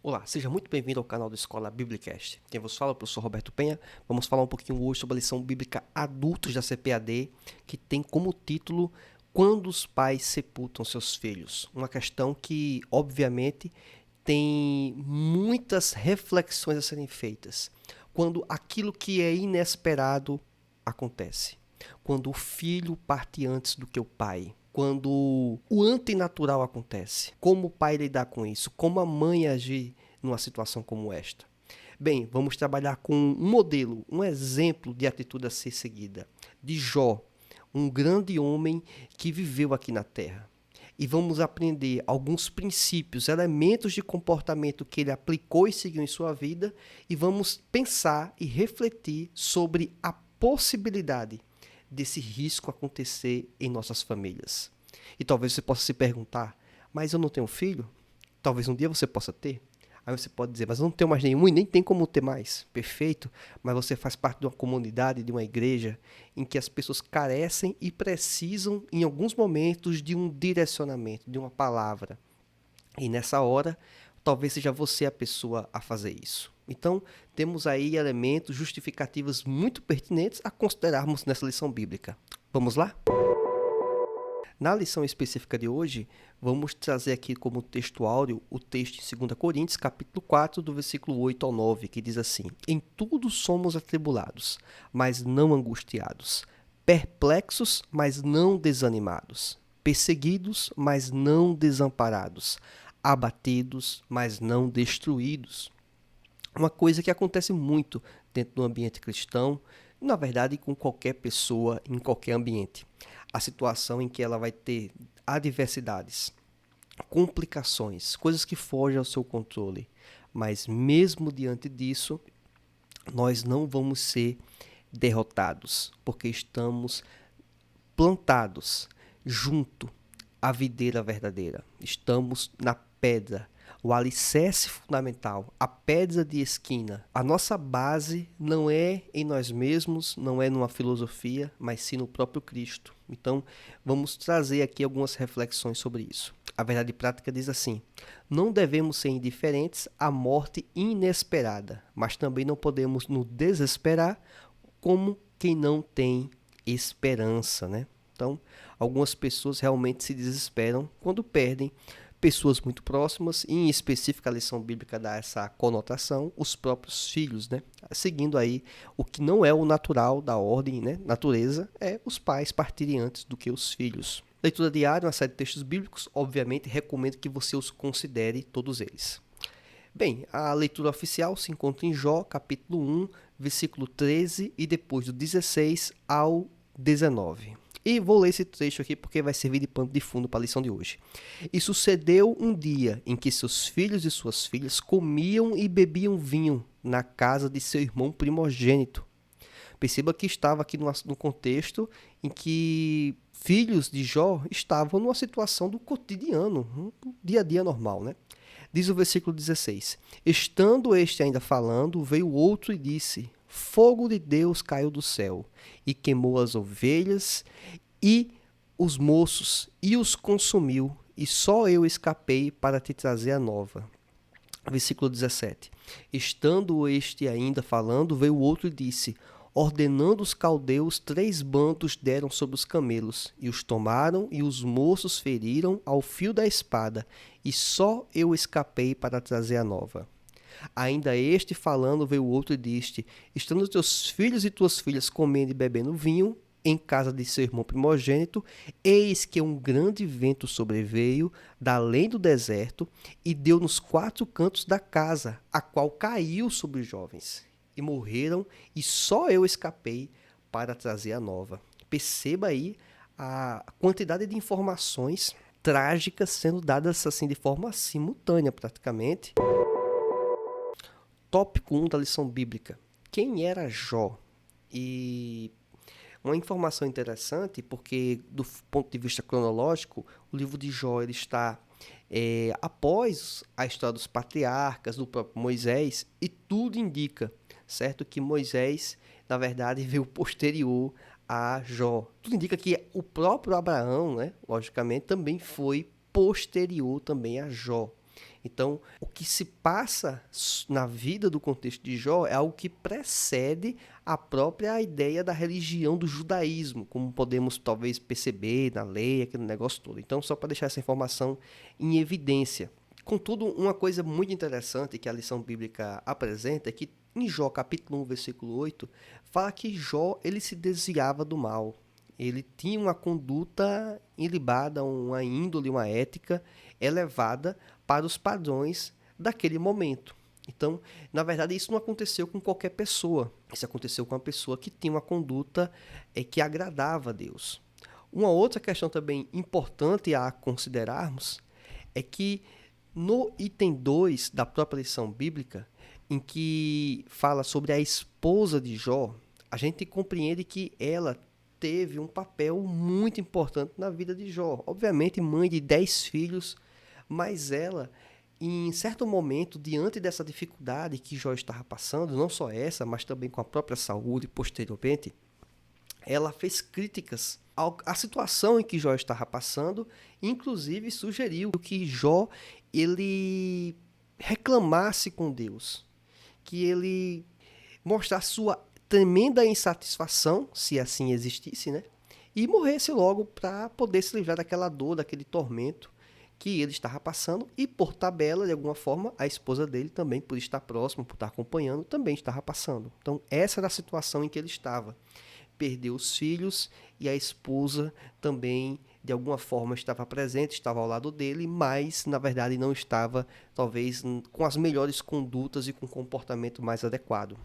Olá, seja muito bem-vindo ao canal do Escola Biblicast. Quem vos fala é o professor Roberto Penha. Vamos falar um pouquinho hoje sobre a lição bíblica Adultos da CPAD, que tem como título Quando os pais sepultam seus filhos. Uma questão que, obviamente, tem muitas reflexões a serem feitas. Quando aquilo que é inesperado acontece. Quando o filho parte antes do que o pai. Quando o antinatural acontece. Como o pai lidar com isso? Como a mãe agir numa situação como esta? Bem, vamos trabalhar com um modelo, um exemplo de atitude a ser seguida. De Jó, um grande homem que viveu aqui na Terra. E vamos aprender alguns princípios, elementos de comportamento que ele aplicou e seguiu em sua vida. E vamos pensar e refletir sobre a possibilidade desse risco acontecer em nossas famílias. E talvez você possa se perguntar, mas eu não tenho filho? Talvez um dia você possa ter. Aí você pode dizer, mas eu não tenho mais nenhum e nem tem como ter mais. Perfeito, mas você faz parte de uma comunidade, de uma igreja, em que as pessoas carecem e precisam, em alguns momentos, de um direcionamento, de uma palavra. E nessa hora, talvez seja você a pessoa a fazer isso. Então, temos aí elementos, justificativas muito pertinentes a considerarmos nessa lição bíblica. Vamos lá? Na lição específica de hoje, vamos trazer aqui como texto áureo o texto em 2 Coríntios, capítulo 4, do versículo 8 ao 9, que diz assim: Em tudo somos atribulados, mas não angustiados, perplexos, mas não desanimados, perseguidos, mas não desamparados, abatidos, mas não destruídos. Uma coisa que acontece muito dentro do ambiente cristão, na verdade com qualquer pessoa, em qualquer ambiente. A situação em que ela vai ter adversidades, complicações, coisas que fogem ao seu controle. Mas mesmo diante disso, nós não vamos ser derrotados, porque estamos plantados junto à videira verdadeira. Estamos na pedra, o alicerce fundamental, a pedra de esquina. A nossa base não é em nós mesmos, não é numa filosofia, mas sim no próprio Cristo. Então, vamos trazer aqui algumas reflexões sobre isso. A verdade prática diz assim: não devemos ser indiferentes à morte inesperada, mas também não podemos nos desesperar como quem não tem esperança, né? Então, algumas pessoas realmente se desesperam quando perdem pessoas muito próximas, e em específico a lição bíblica dá essa conotação, os próprios filhos, né? Seguindo aí o que não é o natural da ordem, né? Natureza, é os pais partirem antes do que os filhos. Leitura diária, uma série de textos bíblicos, obviamente recomendo que você os considere todos eles. Bem, a leitura oficial se encontra em Jó, capítulo 1, versículo 13 e depois do 16 ao 19. E vou ler esse trecho aqui porque vai servir de pano de fundo para a lição de hoje. E sucedeu um dia em que seus filhos e suas filhas comiam e bebiam vinho na casa de seu irmão primogênito. Perceba que estava aqui no contexto em que filhos de Jó estavam numa situação do cotidiano, um dia a dia normal, né? Diz o versículo 16: Estando este ainda falando, veio outro e disse: Fogo de Deus caiu do céu e queimou as ovelhas e os moços e os consumiu, e só eu escapei para te trazer a nova. Versículo 17. Estando este ainda falando, veio o outro e disse: Ordenando os caldeus, 3 bandos deram sobre os camelos, e os tomaram, e os moços feriram ao fio da espada, e só eu escapei para trazer a nova. Ainda este falando, veio o outro e disse: Estando teus filhos e tuas filhas comendo e bebendo vinho, em casa de seu irmão primogênito, eis que um grande vento sobreveio da além do deserto e deu nos 4 cantos da casa, a qual caiu sobre os jovens. E morreram, e só eu escapei para trazer a nova. Perceba aí a quantidade de informações trágicas sendo dadas assim de forma simultânea, praticamente. Tópico 1 da lição bíblica. Quem era Jó? E uma informação interessante, porque do ponto de vista cronológico, o livro de Jó ele está após a história dos patriarcas, do próprio Moisés, e tudo indica, certo, que Moisés, na verdade, veio posterior a Jó. Tudo indica que o próprio Abraão, né, logicamente, também foi posterior também a Jó. Então, o que se passa na vida do contexto de Jó é algo que precede a própria ideia da religião do judaísmo, como podemos talvez perceber na lei, aquele negócio todo. Então, só para deixar essa informação em evidência. Contudo, uma coisa muito interessante que a lição bíblica apresenta é que em Jó, capítulo 1, versículo 8, fala que Jó ele se desviava do mal. Ele tinha uma conduta ilibada, uma índole, uma ética elevada para os padrões daquele momento. Então, na verdade, isso não aconteceu com qualquer pessoa. Isso aconteceu com uma pessoa que tinha uma conduta que agradava a Deus. Uma outra questão também importante a considerarmos é que no item 2 da própria lição bíblica, em que fala sobre a esposa de Jó, a gente compreende que ela teve um papel muito importante na vida de Jó. Obviamente, mãe de 10 filhos, mas ela, em certo momento, diante dessa dificuldade que Jó estava passando, não só essa, mas também com a própria saúde posteriormente, ela fez críticas à situação em que Jó estava passando, inclusive sugeriu que Jó ele reclamasse com Deus, que ele mostrasse sua tremenda insatisfação, se assim existisse, né? E morresse logo para poder se livrar daquela dor, daquele tormento que ele estava passando, e por tabela, de alguma forma, a esposa dele também, por estar próximo, por estar acompanhando, também estava passando. Então, essa era a situação em que ele estava. Perdeu os filhos e a esposa também, de alguma forma, estava presente, estava ao lado dele, mas, na verdade, não estava, talvez, com as melhores condutas e com um comportamento mais adequado.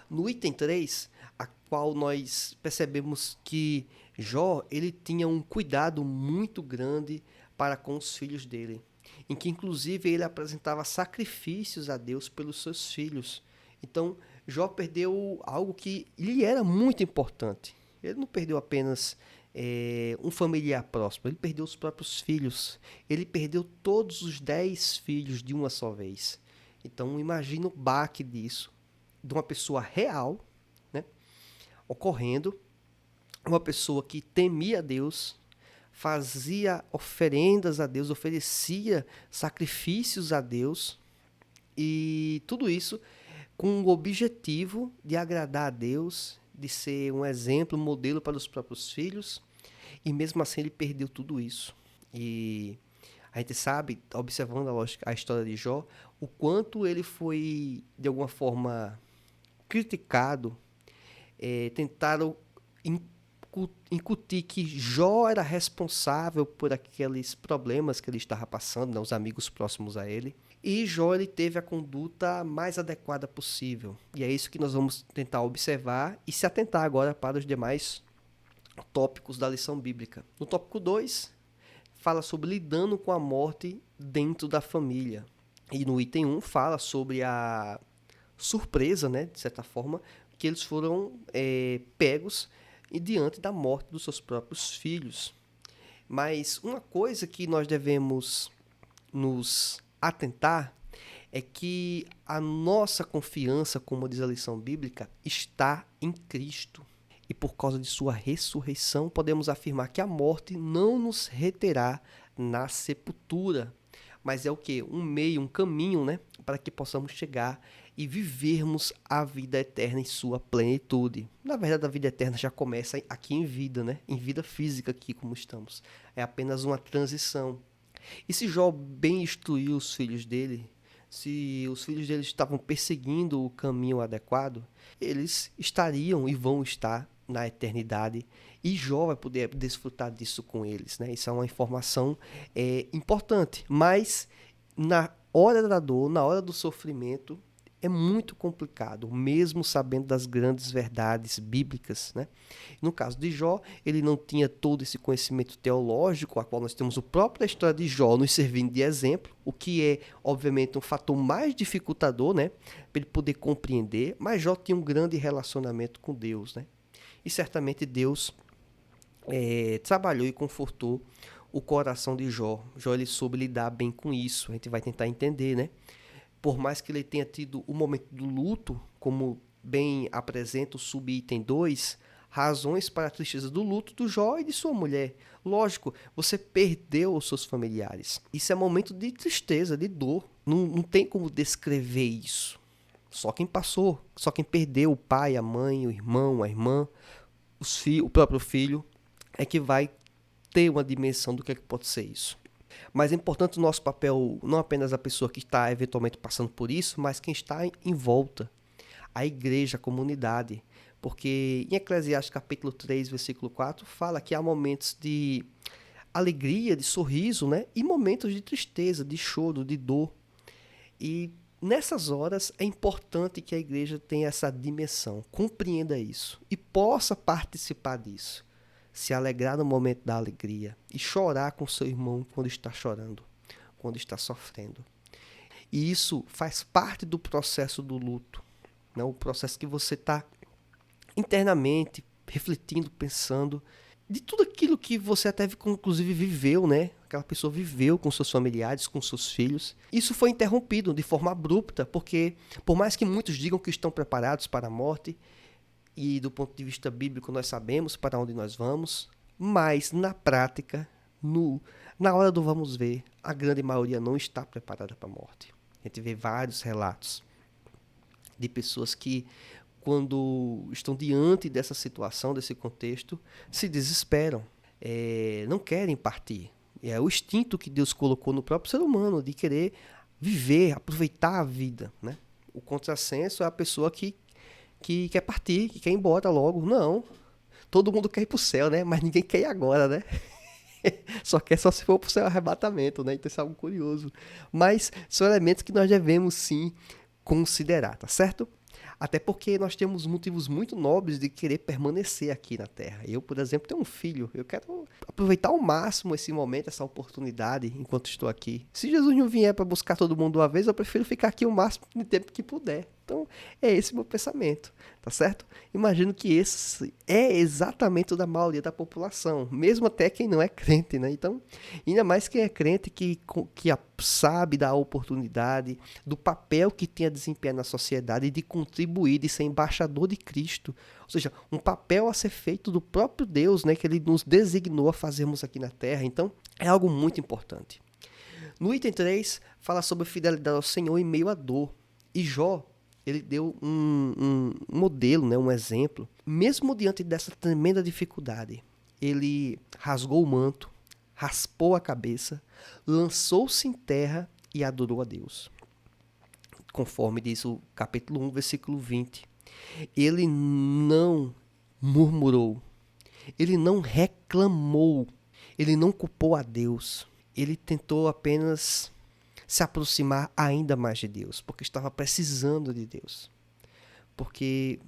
No item 3, a qual nós percebemos que Jó ele tinha um cuidado muito grande para com os filhos dele, em que inclusive ele apresentava sacrifícios a Deus pelos seus filhos. Então, Jó perdeu algo que lhe era muito importante. Ele não perdeu apenas um familiar próximo, ele perdeu os próprios filhos. Ele perdeu todos os 10 filhos de uma só vez. Então, imagina o baque disso, de uma pessoa real, né, ocorrendo, uma pessoa que temia a Deus, fazia oferendas a Deus, oferecia sacrifícios a Deus, e tudo isso com o objetivo de agradar a Deus, de ser um exemplo, um modelo para os próprios filhos, e mesmo assim ele perdeu tudo isso. E a gente sabe, observando a história de Jó, o quanto ele foi, de alguma forma, criticado. Tentaram incutir que Jó era responsável por aqueles problemas que ele estava passando, né, os amigos próximos a ele. E Jó ele teve a conduta mais adequada possível. E é isso que nós vamos tentar observar e se atentar agora para os demais tópicos da lição bíblica. No tópico 2, fala sobre lidando com a morte dentro da família. E no item 1 fala sobre a surpresa, né, de certa forma, que eles foram pegos diante da morte dos seus próprios filhos. Mas uma coisa que nós devemos nos atentar é que a nossa confiança, como diz a lição bíblica, está em Cristo. E por causa de sua ressurreição, podemos afirmar que a morte não nos reterá na sepultura. Mas é o quê? Um meio, um caminho, né, para que possamos chegar e vivermos a vida eterna em sua plenitude. Na verdade, a vida eterna já começa aqui em vida, né? Em vida física aqui como estamos. É apenas uma transição. E se Jó bem instruiu os filhos dele, se os filhos dele estavam perseguindo o caminho adequado, eles estariam e vão estar na eternidade, e Jó vai poder desfrutar disso com eles, né? Isso é uma informação importante, mas na hora da dor, na hora do sofrimento, é muito complicado, mesmo sabendo das grandes verdades bíblicas, né? No caso de Jó, ele não tinha todo esse conhecimento teológico, a qual nós temos o próprio da história de Jó nos servindo de exemplo, o que é, obviamente, um fator mais dificultador, né? Para ele poder compreender, mas Jó tinha um grande relacionamento com Deus, né? E certamente Deus trabalhou e confortou o coração de Jó. Jó ele soube lidar bem com isso, a gente vai tentar entender, né? Por mais que ele tenha tido o momento do luto, como bem apresenta o subitem 2, razões para a tristeza do luto do Jó e de sua mulher. Lógico, você perdeu os seus familiares. Isso é momento de tristeza, de dor. Não tem como descrever isso. Só quem passou, só quem perdeu o pai, a mãe, o irmão, a irmã, o próprio filho, é que vai ter uma dimensão do que pode ser isso. Mas é importante o nosso papel, não apenas a pessoa que está eventualmente passando por isso, mas quem está em volta, a igreja, a comunidade. Porque em Eclesiastes capítulo 3, versículo 4, fala que há momentos de alegria, de sorriso, né? E momentos de tristeza, de choro, de dor. E nessas horas é importante que a igreja tenha essa dimensão, compreenda isso e possa participar disso. Se alegrar no momento da alegria e chorar com seu irmão quando está chorando, quando está sofrendo. E isso faz parte do processo do luto, né? O processo que você está internamente refletindo, pensando, de tudo aquilo que você até inclusive viveu, né? Aquela pessoa viveu com seus familiares, com seus filhos. Isso foi interrompido de forma abrupta, porque por mais que muitos digam que estão preparados para a morte, e do ponto de vista bíblico nós sabemos para onde nós vamos, mas na prática, na hora do vamos ver, a grande maioria não está preparada para a morte. A gente vê vários relatos de pessoas que, quando estão diante dessa situação, desse contexto, se desesperam, não querem partir. É o instinto que Deus colocou no próprio ser humano de querer viver, aproveitar a vida, né? O contrassenso é a pessoa que quer partir, que quer ir embora logo. Não, todo mundo quer ir pro céu, né? Mas ninguém quer ir agora, né? Só se for pro céu arrebatamento, né? Então isso é algo curioso. Mas são elementos que nós devemos sim considerar, tá certo? Até porque nós temos motivos muito nobres de querer permanecer aqui na Terra. Eu, por exemplo, tenho um filho. Eu quero aproveitar ao máximo esse momento, essa oportunidade, enquanto estou aqui. Se Jesus não vier para buscar todo mundo uma vez, eu prefiro ficar aqui o máximo de tempo que puder. Então, é esse o meu pensamento, tá certo? Imagino que esse é exatamente o da maioria da população, mesmo até quem não é crente, né? Então, ainda mais quem é crente que sabe da oportunidade, do papel que tem a desempenhar na sociedade, de contribuir, de ser embaixador de Cristo. Ou seja, um papel a ser feito do próprio Deus, né? Que Ele nos designou a fazermos aqui na Terra. Então, é algo muito importante. No item 3, fala sobre fidelidade ao Senhor em meio à dor. E Jó, ele deu um modelo, né, um exemplo. Mesmo diante dessa tremenda dificuldade, ele rasgou o manto, raspou a cabeça, lançou-se em terra e adorou a Deus. Conforme diz o capítulo 1, versículo 20. Ele não murmurou, ele não reclamou, ele não culpou a Deus. Ele tentou apenas se aproximar ainda mais de Deus, porque estava precisando de Deus. Porque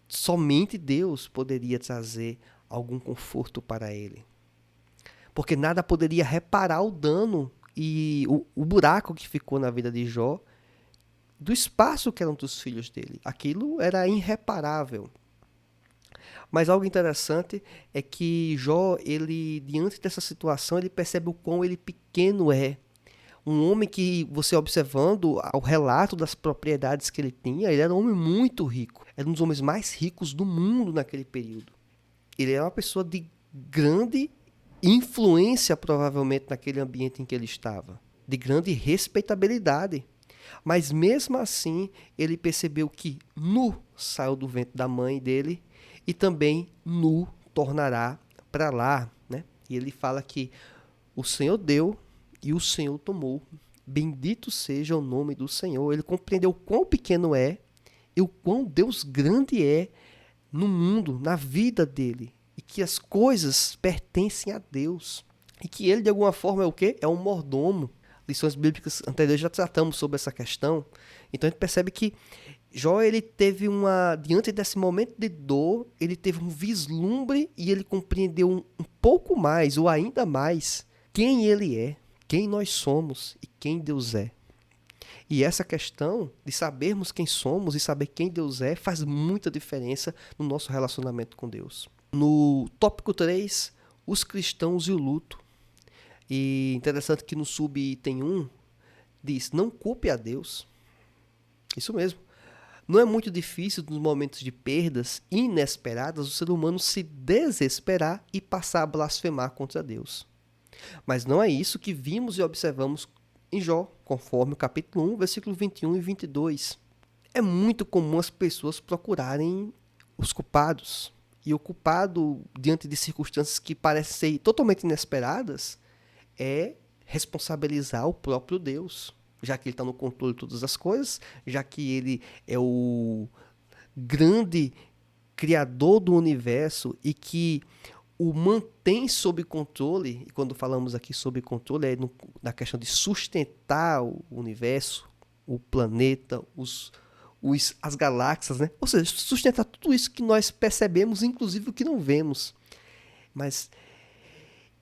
somente Deus poderia trazer algum conforto para ele. Porque nada poderia reparar o dano e o buraco que ficou na vida de Jó, do espaço que eram dos filhos dele. Aquilo era irreparável. Mas algo interessante é que Jó, ele, diante dessa situação, ele percebe o quão ele pequeno é. Um homem que, você observando o relato das propriedades que ele tinha, ele era um homem muito rico. Era um dos homens mais ricos do mundo naquele período. Ele era uma pessoa de grande influência, provavelmente, naquele ambiente em que ele estava. De grande respeitabilidade. Mas mesmo assim, ele percebeu que nu saiu do ventre da mãe dele e também nu tornará para lá, né? E ele fala que o Senhor deu e o Senhor tomou. Bendito seja o nome do Senhor. Ele compreendeu o quão pequeno é e o quão Deus grande é no mundo, na vida dele. E que as coisas pertencem a Deus. E que ele, de alguma forma, é o quê? É um mordomo. Lições bíblicas anteriores já tratamos sobre essa questão. Então a gente percebe que Jó, ele teve diante desse momento de dor, ele teve um vislumbre e ele compreendeu um pouco mais, ou ainda mais, quem ele é, quem nós somos e quem Deus é. E essa questão de sabermos quem somos e saber quem Deus é faz muita diferença no nosso relacionamento com Deus. No tópico 3, os cristãos e o luto. E interessante que no subitem 1 diz, não culpe a Deus. Isso mesmo. Não é muito difícil, nos momentos de perdas inesperadas, o ser humano se desesperar e passar a blasfemar contra Deus. Mas não é isso que vimos e observamos em Jó, conforme o capítulo 1, versículo 21 e 22. É muito comum as pessoas procurarem os culpados. E o culpado, diante de circunstâncias que parecem ser totalmente inesperadas, é responsabilizar o próprio Deus. Já que ele está no controle de todas as coisas, já que ele é o grande criador do universo e que o mantém sob controle, e quando falamos aqui sobre controle, é na questão de sustentar o universo, o planeta, as galáxias, né? Ou seja, sustentar tudo isso que nós percebemos, inclusive o que não vemos. Mas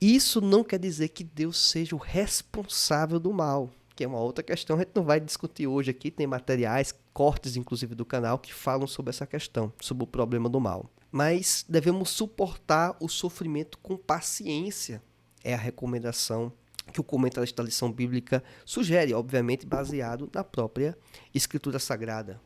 isso não quer dizer que Deus seja o responsável do mal, que é uma outra questão, a gente não vai discutir hoje aqui, tem materiais, cortes inclusive do canal, que falam sobre essa questão, sobre o problema do mal. Mas devemos suportar o sofrimento com paciência, é a recomendação que o comentarista da lição bíblica sugere, obviamente baseado na própria Escritura Sagrada.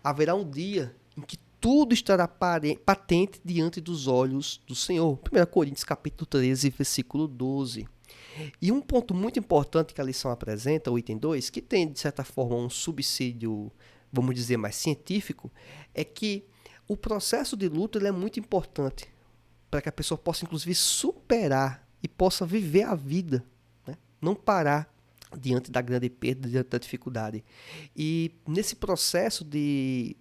Haverá um dia em que tudo estará patente diante dos olhos do Senhor. 1 Coríntios capítulo 13, versículo 12. E um ponto muito importante que a lição apresenta, o item 2, que tem, de certa forma, um subsídio, vamos dizer, mais científico, é que o processo de luto ele é muito importante para que a pessoa possa, inclusive, superar e possa viver a vida, né? Não parar diante da grande perda, diante da dificuldade. E nesse processo de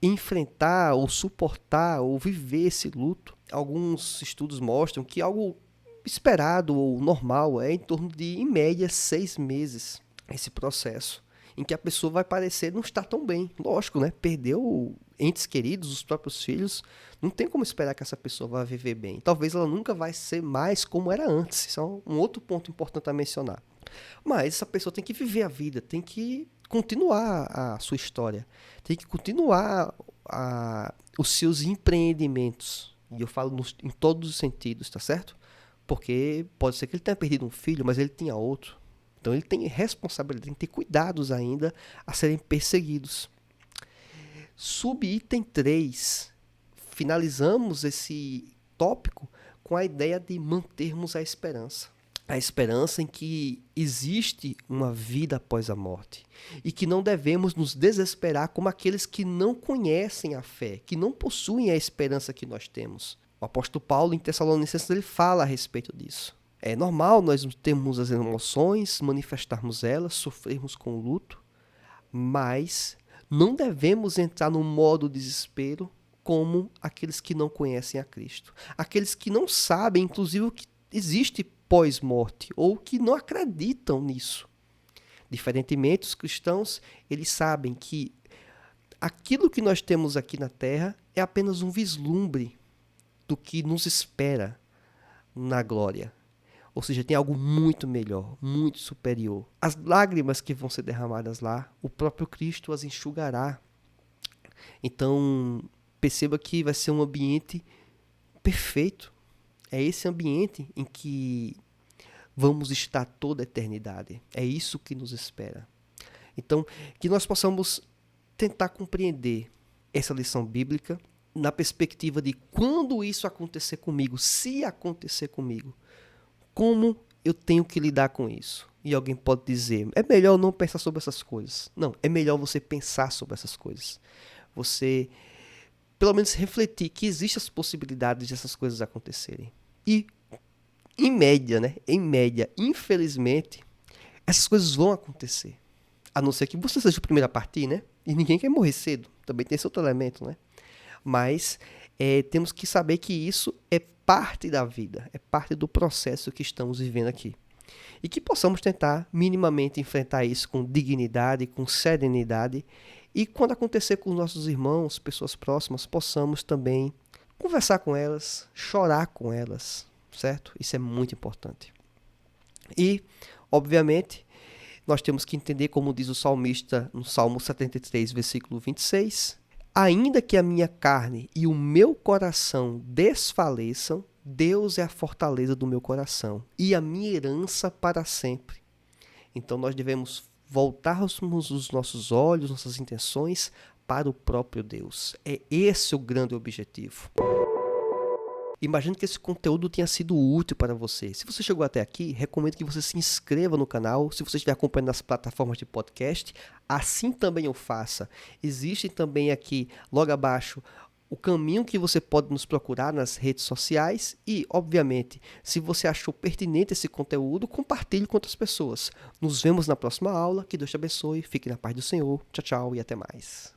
enfrentar ou suportar ou viver esse luto, alguns estudos mostram que algo esperado ou normal é em torno de, em média, 6 meses esse processo, em que a pessoa vai parecer não estar tão bem. Lógico, né? Perdeu entes queridos, os próprios filhos, não tem como esperar que essa pessoa vá viver bem. Talvez ela nunca vai ser mais como era antes. Isso é um outro ponto importante a mencionar. Mas essa pessoa tem que viver a vida, tem que continuar a sua história, tem que continuar os seus empreendimentos. E eu falo em todos os sentidos, tá certo? Porque pode ser que ele tenha perdido um filho, mas ele tinha outro. Então ele tem responsabilidade, tem que ter cuidados ainda a serem perseguidos. Subitem 3. Finalizamos esse tópico com a ideia de mantermos a esperança. A esperança em que existe uma vida após a morte. E que não devemos nos desesperar como aqueles que não conhecem a fé, que não possuem a esperança que nós temos. O apóstolo Paulo, em Tessalonicenses, ele fala a respeito disso. É normal nós termos as emoções, manifestarmos elas, sofrermos com o luto, mas não devemos entrar no modo desespero como aqueles que não conhecem a Cristo. Aqueles que não sabem, inclusive, o que existe pós-morte, ou que não acreditam nisso. Diferentemente, os cristãos, eles sabem que aquilo que nós temos aqui na Terra é apenas um vislumbre do que nos espera na glória. Ou seja, tem algo muito melhor, muito superior. As lágrimas que vão ser derramadas lá, o próprio Cristo as enxugará. Então, perceba que vai ser um ambiente perfeito. É esse ambiente em que vamos estar toda a eternidade. É isso que nos espera. Então, que nós possamos tentar compreender essa lição bíblica na perspectiva de quando isso acontecer comigo, se acontecer comigo, como eu tenho que lidar com isso? E alguém pode dizer, é melhor não pensar sobre essas coisas. Não, é melhor você pensar sobre essas coisas. Você, pelo menos, refletir que existem as possibilidades dessas coisas acontecerem. E, em média, né? Em média, infelizmente, essas coisas vão acontecer. A não ser que você seja o primeiro a partir, né? E ninguém quer morrer cedo. Também tem esse outro elemento, né? Mas temos que saber que isso é parte da vida, é parte do processo que estamos vivendo aqui. E que possamos tentar minimamente enfrentar isso com dignidade, com serenidade. E quando acontecer com os nossos irmãos, pessoas próximas, possamos também conversar com elas, chorar com elas, certo? Isso é muito importante. E, obviamente, nós temos que entender, como diz o salmista no Salmo 73, versículo 26, ainda que a minha carne e o meu coração desfaleçam, Deus é a fortaleza do meu coração e a minha herança para sempre. Então nós devemos voltarmos os nossos olhos, nossas intenções para o próprio Deus. É esse o grande objetivo. Imagino que esse conteúdo tenha sido útil para você. Se você chegou até aqui, recomendo que você se inscreva no canal. Se você estiver acompanhando nas plataformas de podcast, assim também o faça. Existe também aqui, logo abaixo, o caminho que você pode nos procurar nas redes sociais e, obviamente, se você achou pertinente esse conteúdo, compartilhe com outras pessoas. Nos vemos na próxima aula. Que Deus te abençoe. Fique na paz do Senhor. Tchau, tchau e até mais.